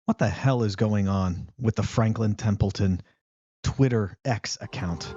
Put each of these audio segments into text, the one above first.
What the hell is going on with the Franklin Templeton Twitter X account?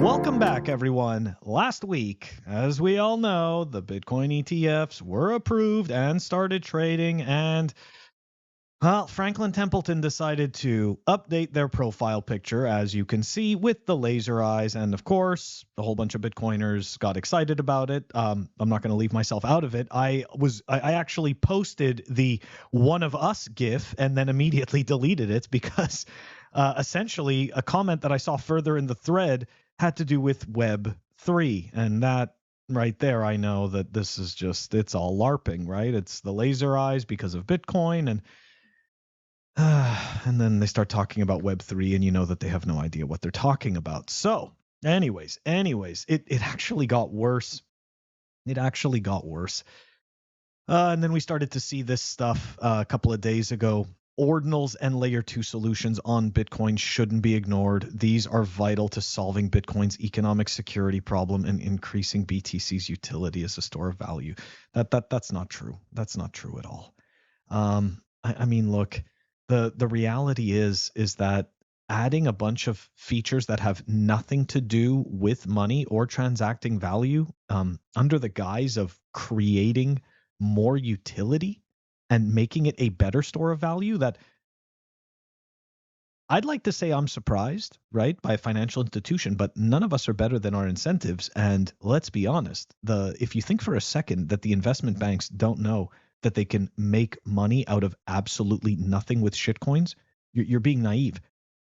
Welcome back, everyone. Last week, as we all know, the Bitcoin ETFs were approved and started trading, and well, Franklin Templeton decided to update their profile picture, as you can see, with the laser eyes. And of course, a whole bunch of Bitcoiners got excited about it. I'm not going to leave myself out of it. I actually posted the "one of us" GIF and then immediately deleted it because essentially a comment that I saw further in the thread had to do with Web3. And that right there, I know that this is just, it's all LARPing, right? It's the laser eyes because of Bitcoin. And then they start talking about Web3, and you know that they have no idea what they're talking about. So anyways, it actually got worse. It actually got worse. And then we started to see this stuff a couple of days ago. Ordinals and layer 2 solutions on Bitcoin shouldn't be ignored. These are vital to solving Bitcoin's economic security problem and increasing BTC's utility as a store of value. That's not true. That's not true at all. I mean, look, the reality is that adding a bunch of features that have nothing to do with money or transacting value under the guise of creating more utility and making it a better store of value, that I'd like to say I'm surprised, right, by a financial institution, but none of us are better than our incentives. And let's be honest, if you think for a second that the investment banks don't know that they can make money out of absolutely nothing with shitcoins, you're being naive.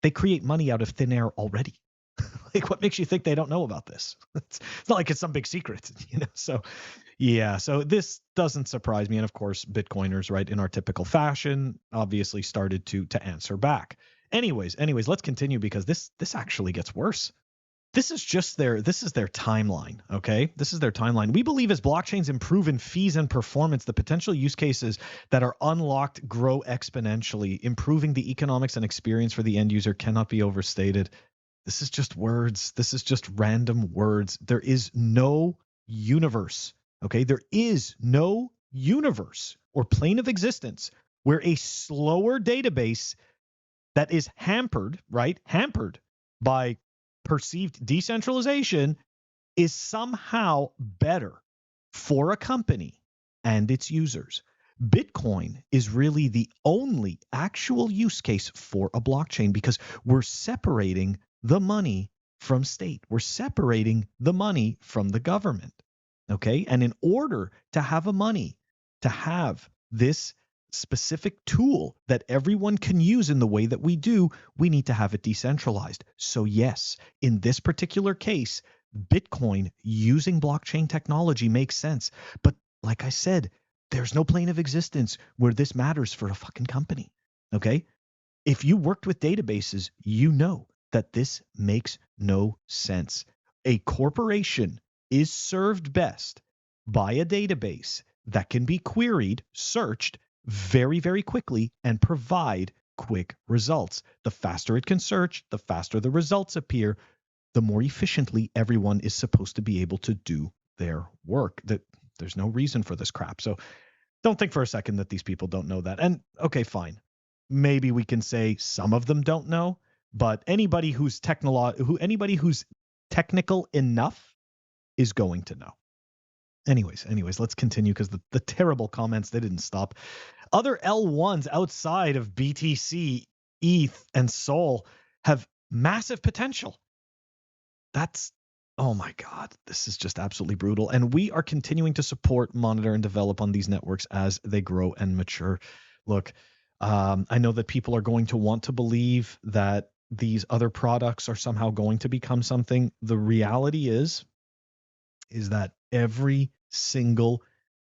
They create money out of thin air already. Like, what makes you think they don't know about this? It's not like it's some big secret, you know? So yeah, so this doesn't surprise me. And of course, Bitcoiners, right, in our typical fashion, obviously started to answer back. Anyways, let's continue, because this actually gets worse. This is their timeline, okay? This is their timeline. We believe as blockchains improve in fees and performance, the potential use cases that are unlocked grow exponentially. Improving the economics and experience for the end user cannot be overstated. This is just words. This is just random words. There is no universe, okay? There is no universe or plane of existence where a slower database that is hampered, right? Hampered by perceived decentralization is somehow better for a company and its users. Bitcoin is really the only actual use case for a blockchain, because we're separating the money from state. We're separating the money from the government, okay? And in order to have to have this specific tool that everyone can use in the way that we do, we need to have it decentralized. So yes, in this particular case, Bitcoin using blockchain technology makes sense. But like I said, there's no plane of existence where this matters for a fucking company, okay? If you worked with databases, you know that this makes no sense. A corporation is served best by a database that can be queried, searched very, very quickly and provide quick results. The faster it can search, the faster the results appear, the more efficiently everyone is supposed to be able to do their work. There's no reason for this crap. So don't think for a second that these people don't know that. And okay, fine. Maybe we can say some of them don't know, but anybody who's technical enough is going to know. Anyways, let's continue, because the terrible comments, they didn't stop. Other L1s outside of BTC, ETH, and Sol have massive potential. Oh my God, this is just absolutely brutal. And we are continuing to support, monitor, and develop on these networks as they grow and mature. Look, I know that people are going to want to believe that these other products are somehow going to become something. The reality is that every single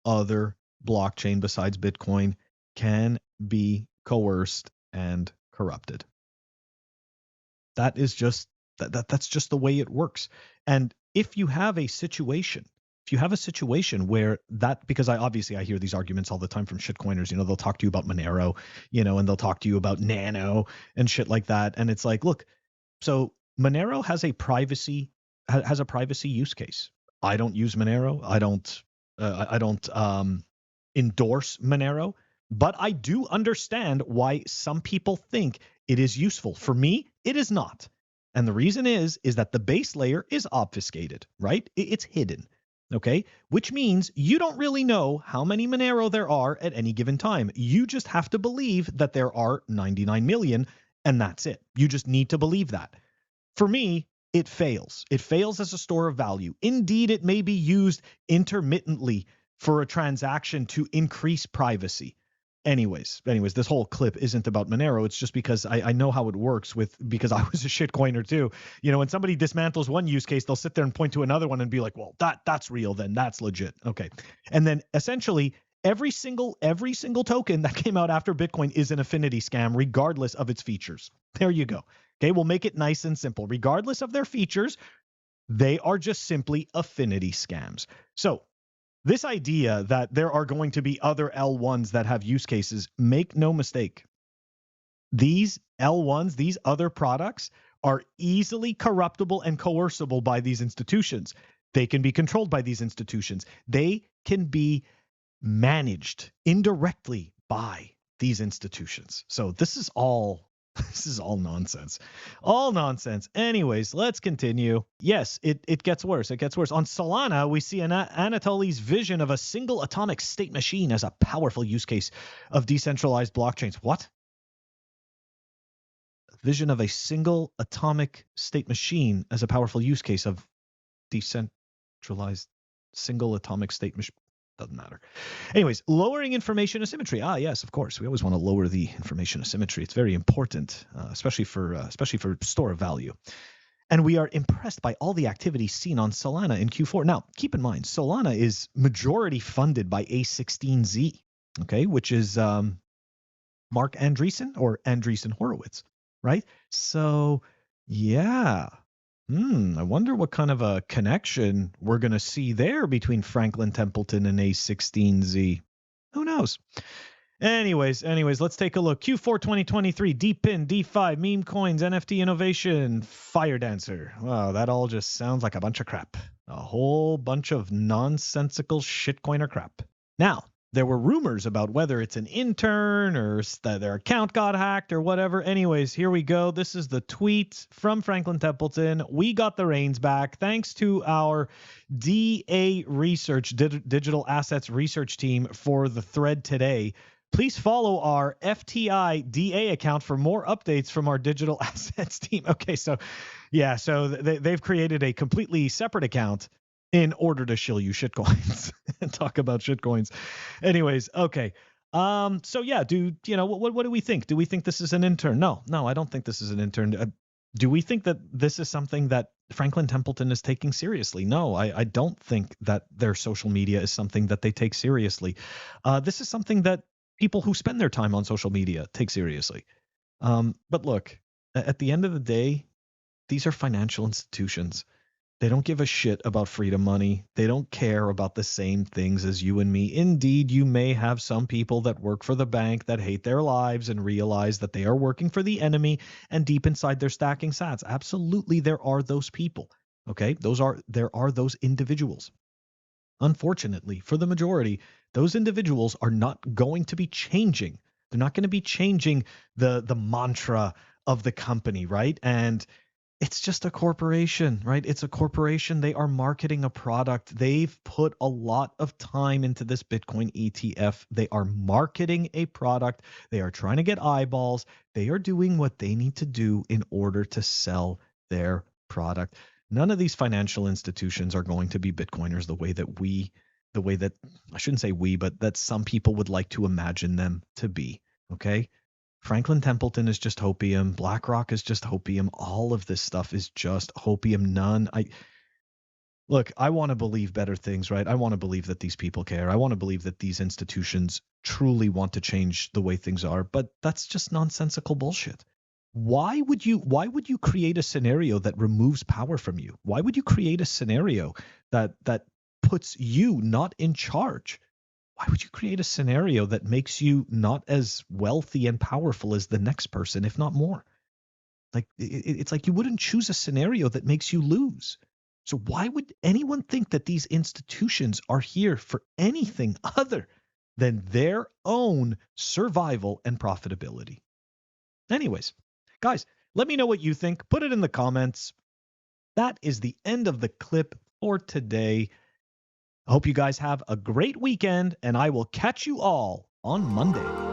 other blockchain besides Bitcoin can be coerced and corrupted. That is just that's just the way it works. And if you have a situation where that, because I hear these arguments all the time from shitcoiners, they'll talk to you about Monero, and they'll talk to you about Nano and shit like that. And it's like, look, so Monero has a privacy use case. I don't use Monero. I don't I don't endorse Monero, but I do understand why some people think it is useful. For me, it is not. And the reason is that the base layer is obfuscated, right? It's hidden, okay? Which means you don't really know how many Monero there are at any given time. You just have to believe that there are 99 million, and that's it. You just need to believe that. For me, it fails. It fails as a store of value. Indeed, it may be used intermittently for a transaction to increase privacy. Anyways, this whole clip isn't about Monero. It's just because I know how it works because I was a shitcoiner too. You know, when somebody dismantles one use case, they'll sit there and point to another one and be like, well, that's real then. That's legit. Okay. And then essentially every single token that came out after Bitcoin is an affinity scam, regardless of its features. There you go. Okay, we'll make it nice and simple. Regardless of their features, they are just simply affinity scams. So this idea that there are going to be other L1s that have use cases, make no mistake. These L1s, these other products, are easily corruptible and coercible by these institutions. They can be controlled by these institutions. They can be managed indirectly by these institutions. So this is all nonsense. All nonsense. Anyways, let's continue. Yes, it gets worse. It gets worse. On Solana, we see Anatoly's vision of a single atomic state machine as a powerful use case of decentralized blockchains. What? Vision of a single atomic state machine as a powerful use case of decentralized single atomic state machine. Doesn't matter. Anyways, lowering information asymmetry. Yes, of course. We always want to lower the information asymmetry. It's very important, especially for store of value. And we are impressed by all the activity seen on Solana in Q4. Now, keep in mind, Solana is majority funded by A16Z, okay, which is Mark Andreessen or Andreessen Horowitz, right? So, yeah. I wonder what kind of a connection we're going to see there between Franklin Templeton and A16Z. Who knows? Anyways, let's take a look. Q4 2023, DeepIn, D5, meme coins, NFT innovation, Fire Dancer. Wow, that all just sounds like a bunch of crap. A whole bunch of nonsensical shitcoiner crap. Now, there were rumors about whether it's an intern or that their account got hacked or whatever. Anyways, here we go. This is the tweet from Franklin Templeton. We got the reins back thanks to our DA research, digital assets research team for the thread today. Please follow our FTI DA account for more updates from our digital assets team. Okay, so yeah, so they've created a completely separate account in order to shill you shitcoins and talk about shitcoins. Anyways, okay. So yeah, what do we think? Do we think this is an intern? No, I don't think this is an intern. Do we think that this is something that Franklin Templeton is taking seriously? No, I don't think that their social media is something that they take seriously. This is something that people who spend their time on social media take seriously. But look, at the end of the day, these are financial institutions. They don't give a shit about freedom money. They don't care about the same things as you and me. Indeed, you may have some people that work for the bank that hate their lives and realize that they are working for the enemy, and deep inside they're stacking sats. Absolutely, there are those people. Okay, there are those individuals. Unfortunately, for the majority, those individuals are not going to be changing. They're not going to be changing the mantra of the company, right? And it's just a corporation, right? It's a corporation. They are marketing a product. They've put a lot of time into this Bitcoin ETF. They are marketing a product. They are trying to get eyeballs. They are doing what they need to do in order to sell their product. None of these financial institutions are going to be Bitcoiners the way that I shouldn't say we, but that some people would like to imagine them to be. Okay. Franklin Templeton is just hopium. BlackRock is just hopium. All of this stuff is just hopium. I want to believe better things, right? I want to believe that these people care. I want to believe that these institutions truly want to change the way things are, but that's just nonsensical bullshit. Why would you create a scenario that removes power from you? Why would you create a scenario that puts you not in charge? Why would you create a scenario that makes you not as wealthy and powerful as the next person, if not more? Like it's like you wouldn't choose a scenario that makes you lose. So why would anyone think that these institutions are here for anything other than their own survival and profitability? Anyways, guys, let me know what you think. Put it in the comments. That is the end of the clip for today. I hope you guys have a great weekend, and I will catch you all on Monday.